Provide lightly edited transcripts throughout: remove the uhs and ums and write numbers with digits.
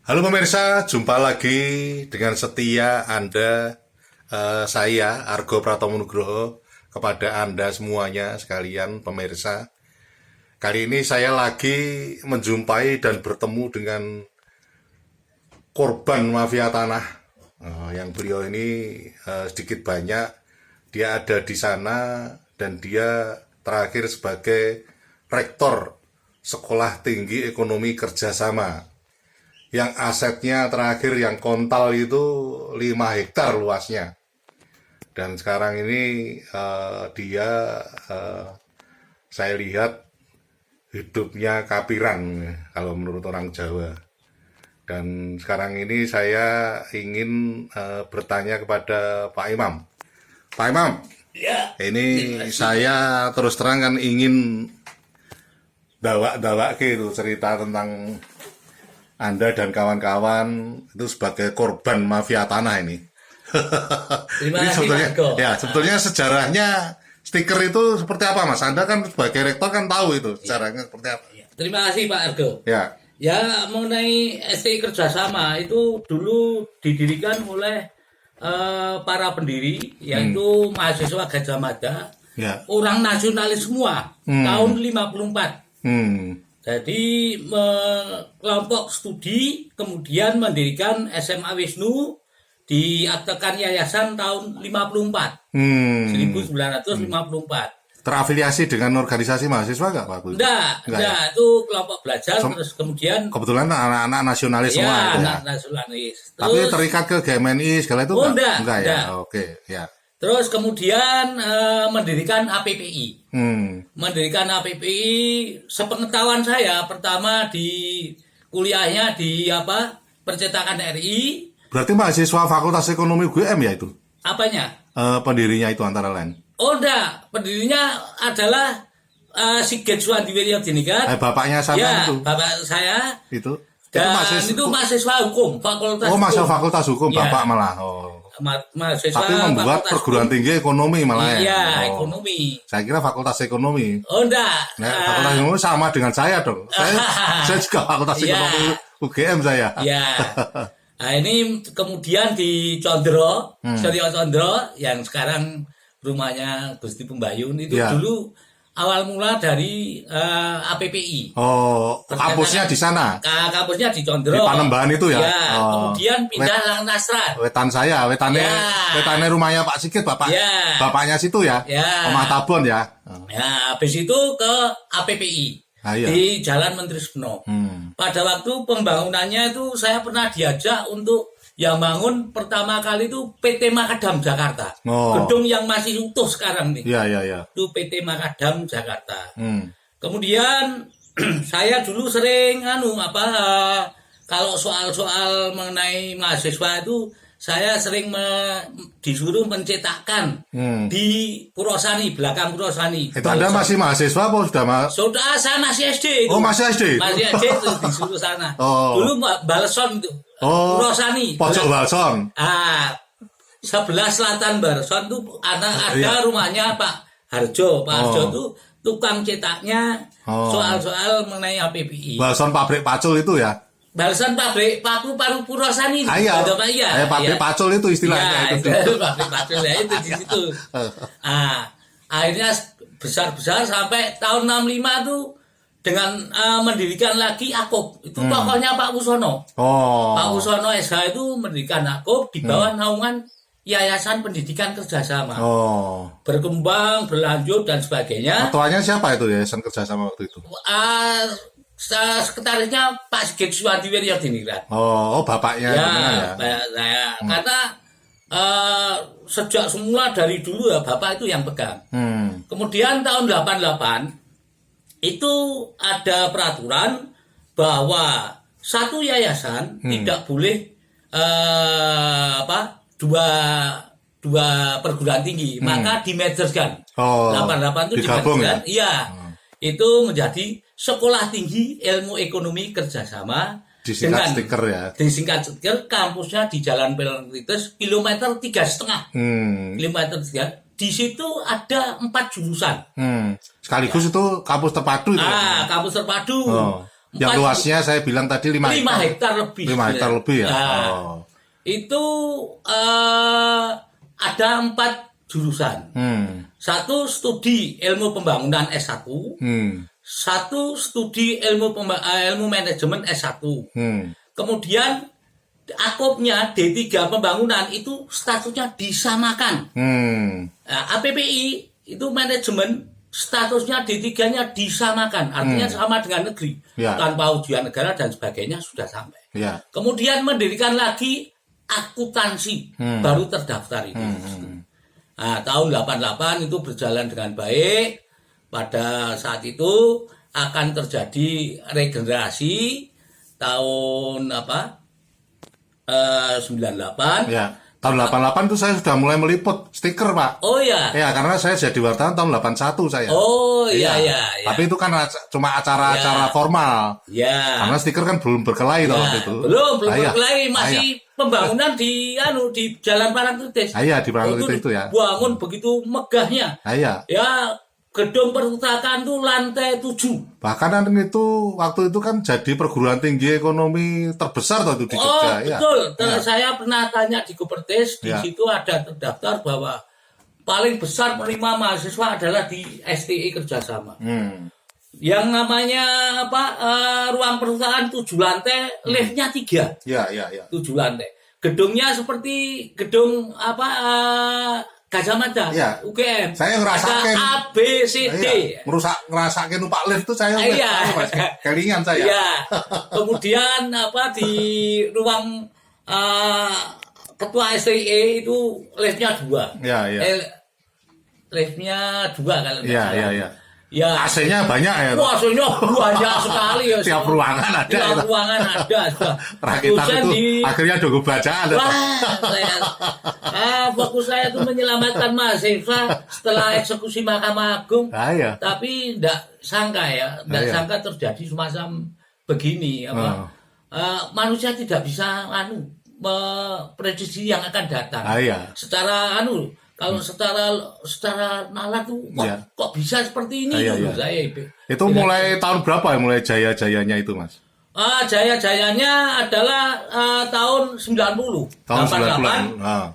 Halo pemirsa, jumpa lagi dengan setia Anda, saya Argo Pratomo Nugroho, kepada Anda semuanya sekalian pemirsa. Kali ini saya lagi menjumpai dan bertemu dengan korban mafia tanah. Yang beliau ini sedikit banyak, dia ada di sana dan dia terakhir sebagai rektor Sekolah Tinggi Ekonomi Kerjasama. Yang asetnya terakhir yang kontal itu 5 hektar luasnya. Dan sekarang ini dia saya lihat hidupnya kapiran kalau menurut orang Jawa. Dan sekarang ini saya ingin bertanya kepada Pak Imam. Pak Imam, Ya, ini saya terus terang kan ingin dawak gitu cerita tentang Anda dan kawan-kawan itu sebagai korban mafia tanah ini. terima Ini kasih sebetulnya, Mas Go. ya sebetulnya sejarahnya stiker itu seperti apa Mas? Anda kan sebagai rektor kan tahu itu sejarahnya seperti apa. Terima kasih Pak Argo. Ya, Ya, mengenai STI Kerjasama itu dulu didirikan oleh para pendiri, yaitu mahasiswa Gajah Mada, ya. orang nasionalis semua, tahun 54. Jadi kelompok studi kemudian mendirikan SMA Wisnu, diaktekan yayasan tahun 54, 1954. Terafiliasi dengan organisasi mahasiswa nggak Pak? Enggak, ya? itu kelompok belajar, terus kemudian Kebetulan anak-anak nasionalis semua ya, itu ya. anak nasionalis. Tapi terikat ke GMNI segala itu enggak, ya. enggak. Oke, ya. Terus kemudian mendirikan APPI. Mendirikan APPI, sepengetahuan saya pertama di kuliahnya di Percetakan RI. Berarti mahasiswa Fakultas Ekonomi UGM ya itu? Apanya? Pendirinya itu antara lain. Oh enggak, pendirinya adalah Sigit Suwandiwiryo Diningrat. Bapaknya sama Ya, itu. bapak saya. Itu Dan mahasiswa. itu mahasiswa hukum, fakultas Oh, mahasiswa hukum. Fakultas Hukum Ya. Bapak malah. Oh. Mahasiswa Tapi membuat fakultas perguruan hukum. tinggi ekonomi malah ya. Iya, Oh. ekonomi. Saya kira Fakultas Ekonomi. Oh enggak. Nah, Fakultas Ekonomi sama dengan saya dong. Saya juga Fakultas Iya. Ekonomi UGM saya. Ya. Nah, ini kemudian di Condro, Suryo Condro yang sekarang rumahnya Gusti Pembayun itu Ya. dulu awal mula dari APPI. Oh, kampusnya di sana. Kampusnya di Condro. Di Panembahan itu ya? Ya, Oh. kemudian pindah Lang Nasran. Wetan saya, wetannya rumahnya Pak Sigit, Ya. bapaknya situ ya. Ya. Omah Tabon ya. Ya, habis itu ke APPI. Ah, iya. Di Jalan Menteri Seno. Pada waktu pembangunannya itu saya pernah diajak untuk yang bangun pertama kali itu PT Makadam Jakarta. Oh. Gedung yang masih utuh sekarang nih. Iya, iya, iya. Itu PT Makadam Jakarta. Kemudian saya dulu sering kalau soal-soal mengenai mahasiswa itu saya sering disuruh mencetakkan di Purwosani, belakang Purwosani. Itu Anda masih mahasiswa apa sudah Sudah, saya masih SD itu. Oh, masih SD? Masih SD itu disuruh sana. Oh. Dulu Balson itu. Oh, Purwosani. Pojok Balson. Sebelah selatan Balson itu ada Iya. rumahnya Pak Harjo. Pak Harjo itu tukang cetaknya Oh. soal-soal mengenai APPI. Balson pabrik pacul itu ya? Balson pabrik paku paru Purwosani. Iya. Ada Pak, iya. Pabrik pacul itu istilahnya. Ya, itu. pabrik pacul ya itu di situ. Akhirnya besar-besar sampai tahun 65 tuh dengan mendirikan lagi AKOP. Itu tokohnya Pak Wusono. Oh. Pak Wusono SH itu mendirikan AKOP di bawah naungan Yayasan Pendidikan Kerjasama. Oh. Berkembang, berlanjut dan sebagainya. Ketuanya siapa itu Yayasan Kerjasama waktu itu? Sekretarisnya Pak Sigit Suwandiwiryo Diningrat. Oh, bapaknya Ya, ya. saya karena sejak semula dari dulu ya Bapak itu yang pegang. Kemudian tahun 88 itu ada peraturan bahwa satu yayasan tidak boleh dua perguruan tinggi, maka dimergerkan. Oh, 88 itu digabung dimergerkan. ya? Iya. Itu menjadi Sekolah Tinggi Ilmu Ekonomi Kerjasama Disingkat stiker ya. Disingkat stiker, kampusnya di Jalan Pelengritis, kilometer 3,5. Kilometer 3. Di situ ada 4 jurusan. Sekaligus itu kampus terpadu itu. Kampus terpadu. Yang luasnya saya bilang tadi 5 hektar lebih. 5 hektar lebih ya. Nah, itu ada 4 jurusan. Satu studi ilmu pembangunan S1, satu studi ilmu manajemen S1. Kemudian akopnya D3 pembangunan itu statusnya disamakan. Nah, APPI itu manajemen statusnya D3-nya disamakan, artinya sama dengan negeri, tanpa ujian negara dan sebagainya sudah sampai. Kemudian mendirikan lagi akuntansi, baru terdaftar itu. Nah, tahun 88 itu berjalan dengan baik. Pada saat itu akan terjadi regenerasi tahun 98. Ya. Tahun 88 itu saya sudah mulai meliput stiker, Pak. Oh ya. Ya, karena saya jadi wartawan tahun 81 saya. Oh iya. Tapi itu kan cuma acara-acara formal. Ya. Karena stiker kan belum berkelahi waktu itu. Belum berkelahi, masih pembangunan di Jalan Parangtritis. Iya, di Parangtritis itu ya. Bangun begitu megahnya. Iya. Ya, gedung perpustakaan itu lantai 7. Bahkan kan itu waktu itu kan jadi perguruan tinggi ekonomi terbesar tuh di Jogja. Betul. Saya pernah tanya di Kupertis, di situ ada terdaftar bahwa paling besar menerima mahasiswa adalah di STI Kerjasama. Yang namanya ruang perpustakaan 7 lantai, liftnya 3. Iya. 7 lantai. Gedungnya seperti gedung Gajah Mada, UGM. Saya ngerasakan A, B, C, D. Ngerasakan numpak lift itu saya. Kelingan saya. Iya. Kemudian di ruang ketua STI itu liftnya 2. Iya. Liftnya 2 kalau tidak salah. Iya. Ya. AC-nya banyak ya. AC-nya banyak sekali ya. Tiap ruangan ada. Tiap ruangan ada. Rakitan itu akhirnya dogo bacaan. Fokus saya itu menyelamatkan mahasiswa setelah eksekusi Mahkamah Agung. Tapi tidak sangka sangka terjadi semacam begini. Manusia tidak bisa memprediksi yang akan datang. Secara kalau secara nalar tuh kok bisa seperti ini saya itu mulai tahun berapa ya mulai jaya-jayanya itu, Mas? Jaya-jayanya adalah tahun 90. Tahun 90.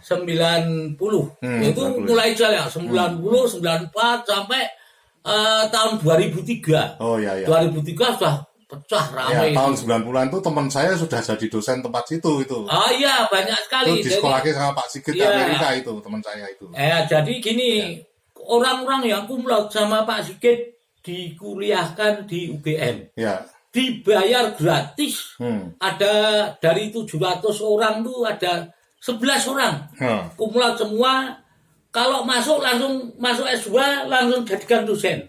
Itu mulai jaya 90, 94 sampai tahun 2003. 2003 sudah pecah ramai. Tahun 90-an itu teman saya sudah jadi dosen tempat situ itu. Iya, banyak sekali. Itu di sekolahnya sama Pak Sigit Amerika itu teman saya itu. Jadi gini, orang-orang yang cum laude sama Pak Sigit dikuliahkan di UGM. Dibayar gratis. Ada dari 700 orang tuh ada 11 orang. Cum laude semua. Kalau masuk langsung masuk S2 langsung jadikan dosen.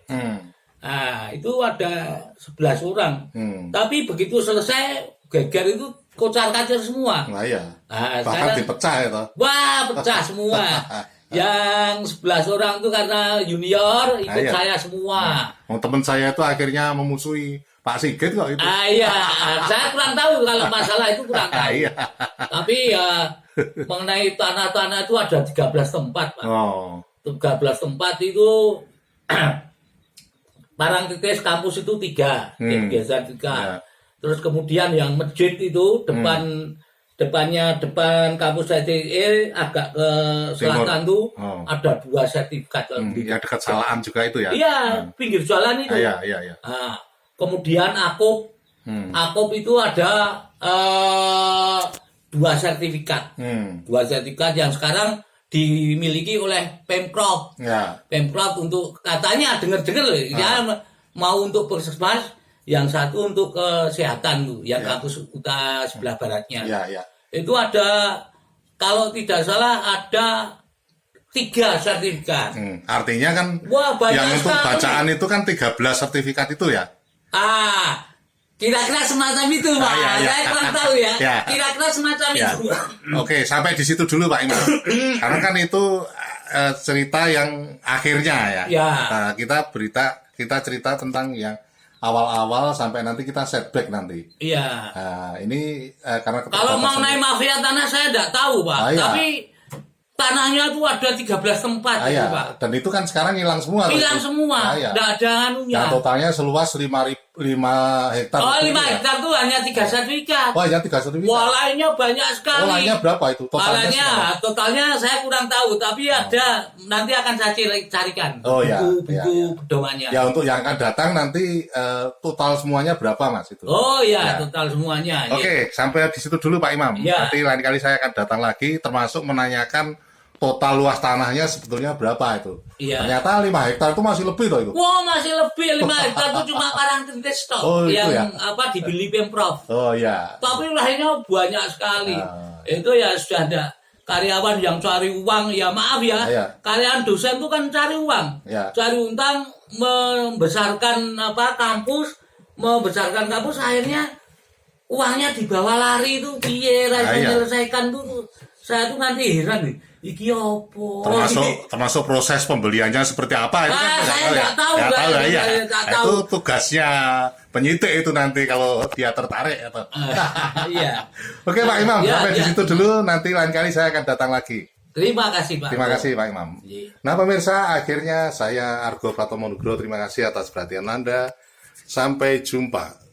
Nah, itu ada 11 orang. Tapi begitu selesai, geger itu kocar-kacir semua. Bahkan dipecah itu. Wah, pecah semua. Yang 11 orang itu karena junior, ikut saya semua. Teman saya itu akhirnya memusuhi Pak Sigit kok itu. Saya kurang tahu kalau masalah itu kurang tahu. Tapi mengenai tanah-tanah itu ada 13 tempat, Pak. 13 tempat itu Parangtritis kampus itu 3, geser 3. Terus kemudian yang masjid itu depan kampus STI agak ke selatan tuh ada 2 sertifikat. Ya dekat Salaan juga itu ya? Iya, pinggir jalan itu. Iya. Kemudian Akop itu ada 2 sertifikat. 2 sertifikat yang sekarang dimiliki oleh Pemprov. Pemprov untuk katanya dengar-dengar mau untuk puskesmas, yang satu untuk kesehatan tuh, yang kampus Kuta sebelah baratnya. Itu ada kalau tidak salah ada 3 sertifikat. Artinya kan yang untuk bacaan itu kan 13 sertifikat itu ya? Kira-kira semacam itu, Pak. Saya kurang tahu ya. Kira-kira semacam itu. Oke, sampai di situ dulu, Pak Imam. Karena kan itu cerita yang akhirnya ya. Nah, kita cerita tentang yang awal-awal sampai nanti kita setback nanti. Nah, ini karena kalau mengenai mafia tanah saya tidak tahu, Pak. Tapi tanahnya itu ada 13 tempat itu, Pak. Dan itu kan sekarang hilang semua. Hilang semua. Tidak ada anunya. Dan totalnya seluas 5.000 5 hektar. Oh, 5 hektar itu hanya 3 sertifikat. Oh, ya 3 sertifikat. Wah, lainnya banyak sekali. Oh, lainnya berapa itu? Totalnya saya kurang tahu, tapi ada, nanti akan saya carikan Oh, ya. buku pedomannya. Ya, untuk yang akan datang nanti total semuanya berapa, Mas itu? Oh ya, Ya. total semuanya. Oke, sampai di situ dulu Pak Imam. Ya. Nanti lain kali saya akan datang lagi, termasuk menanyakan total luas tanahnya sebetulnya berapa itu. Iya. Ternyata 5 hektar itu masih lebih loh itu. Wah, masih lebih 5 hektar itu cuma Parangtritis tok Oh, itu yang ya? dibeli Pemprov. Oh ya. Tapi lainnya banyak sekali. Ah. Itu ya sudah ada karyawan yang cari uang, ya maaf ya. Iya. Karyawan dosen itu kan cari uang. Iya. Cari untang membesarkan kampus akhirnya uangnya dibawa lari itu piye ra Ah, iya. menyelesaikan tuh. Saya tuh nanti heran nih. Iki opo? Termasuk proses pembeliannya seperti apa itu kan saya nggak tahu. Nggak tahu ya. Saya nggak tahu. Itu tugasnya penyidik itu nanti kalau dia tertarik atau. Iya. Oke Pak Imam, Ya, sampai di ya. situ dulu. Nanti lain kali saya akan datang lagi. Terima kasih, Pak. Terima kasih Pak Imam. Iya. Nah pemirsa, akhirnya saya Argo Pratomo Nugroho terima kasih atas perhatian Anda. Sampai jumpa.